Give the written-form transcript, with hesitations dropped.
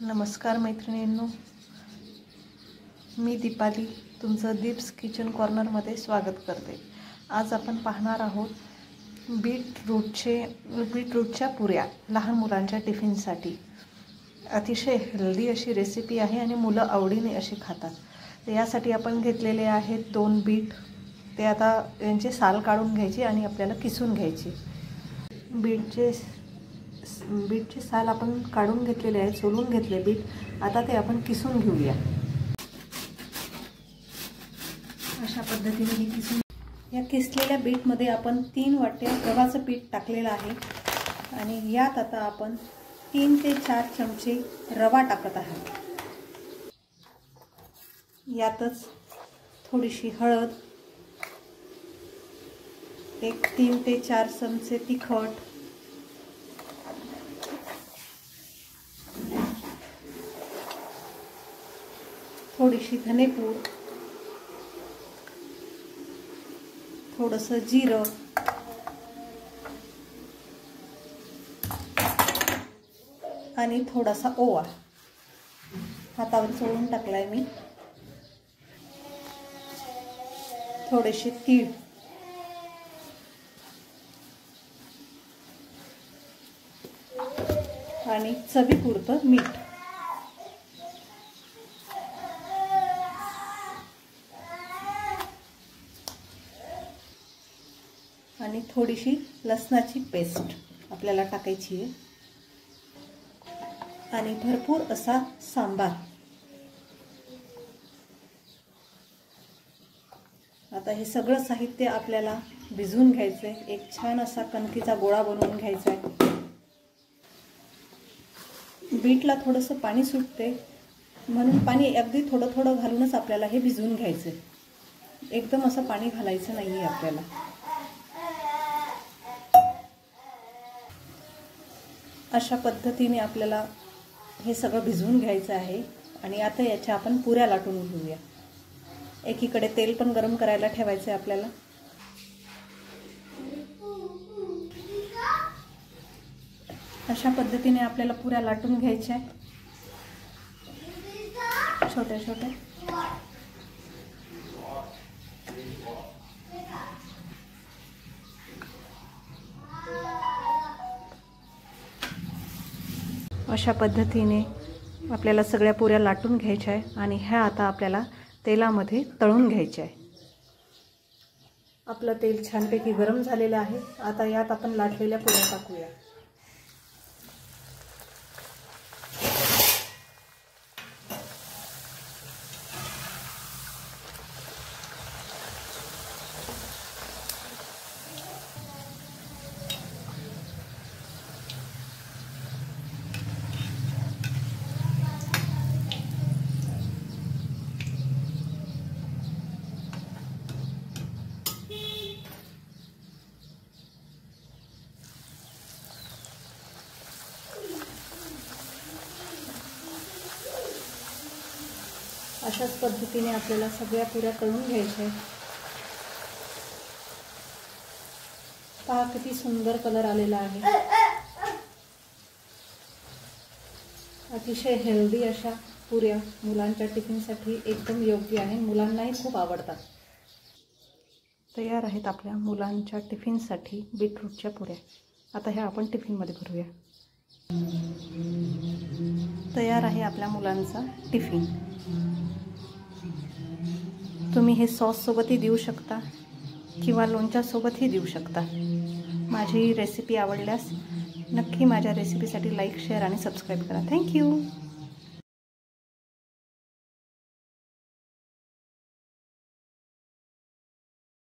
नमस्कार मैत्रिणींनो, मी दीपाली तुमचं दीप्स किचन कॉर्नरमध्ये स्वागत करते। आज आपण पाहणार आहोत बीटरूटच्या पुऱ्या लहान मुलांच्या टिफिनसाठी। अतिशय हेल्दी अशी रेसिपी आहे आणि मुलं आवडीने अशी खातात। तर यासाठी आपण घेतलेले आहेत 2 बीट। ते आता यांचे साल काढून घ्यायचे आणि आपल्याला किसून घ्यायचे। बीटचे साल आपण काढून घेतलेले आहे, सोलून घेतले बीट। आता ते आपण किसून घेऊया। अशा पद्धतीने हे किसून या किसलेल्या बीटमध्ये आपण 3 वाट्या गव्हाचं पीठ टाकलेलं आहे आणि यात आता आपण 3 ते 4 चमचे रवा टाकत आहोत। यातच थोडीशी हळद, 3 ते 4 चमचे तिखट, थोडीशी धनेपूड, थोडंसं जिरं आणि थोडासा ओवा हातावर चोळून टाकलाय मी। थोडेसे तीळ आणि चवीपुरतं मीठ। आणि थोडीशी लसणाची पेस्ट आपल्याला टाकायची आहे आणि भरपूर असा सांबार। आता हे सगळं साहित्य आपल्याला भिजवून घ्यायचं आहे। एक छान असा कणकीचा गोळा बनवून घ्यायचा आहे। बीटला थोडंसं पाणी सुटते म्हणून पाणी अगदी थोडं थोडं घालूनच आपल्याला हे भिजवून घ्यायचं आहे। एकदम असं पाणी घालायचं नाही आहे आपल्याला। अशा पद्धतीने आपल्याला हे सगळं भिजवून घ्यायचं आहे आणि आता याच्या आपण पुऱ्या लाटून घेऊया। एकीकडे तेल पण गरम करायला ठेवायचं आहे आपल्याला। अशा पद्धतीने आपल्याला पुऱ्या लाटून घ्यायच्या आहेत, छोट्या छोट्या। अशा पद्धतीने आपल्याला सगळ्या पुऱ्या लाटून घ्यायच्या आहे आणि ह्या आता आपल्याला तेलामध्ये तळून घ्यायच्या आहे। आपलं तेल छानपैकी गरम झालेलं आहे। आता यात आपण लाटलेल्या पुऱ्या टाकूया। अशाच पद्धतीने आपल्याला सगळ्या पुऱ्या तळून घ्यायच्या आहेत। पहा किती सुंदर कलर आलेला आहे। अतिशय हेल्दी अशा पुऱ्या मुलांच्या टिफिनसाठी एकदम योग्य आहे। मुलांनाही खूप आवडतात। तयार आहेत आपल्या मुलांच्या टिफिनसाठी बीटरूटच्या पुऱ्या। आता ह्या आपण टिफिनमध्ये भरूया। तयार आहे आपल्या मुलांचा टिफिन। तुम्ही हे सॉस सोबतही देऊ शकता किंवा लोणच्या सोबतही देऊ शकता। माझी रेसिपी आवडल्यास नक्की माझ्या रेसिपीसाठी लाईक, शेअर आणि सबस्क्राईब करा। थँक्यू।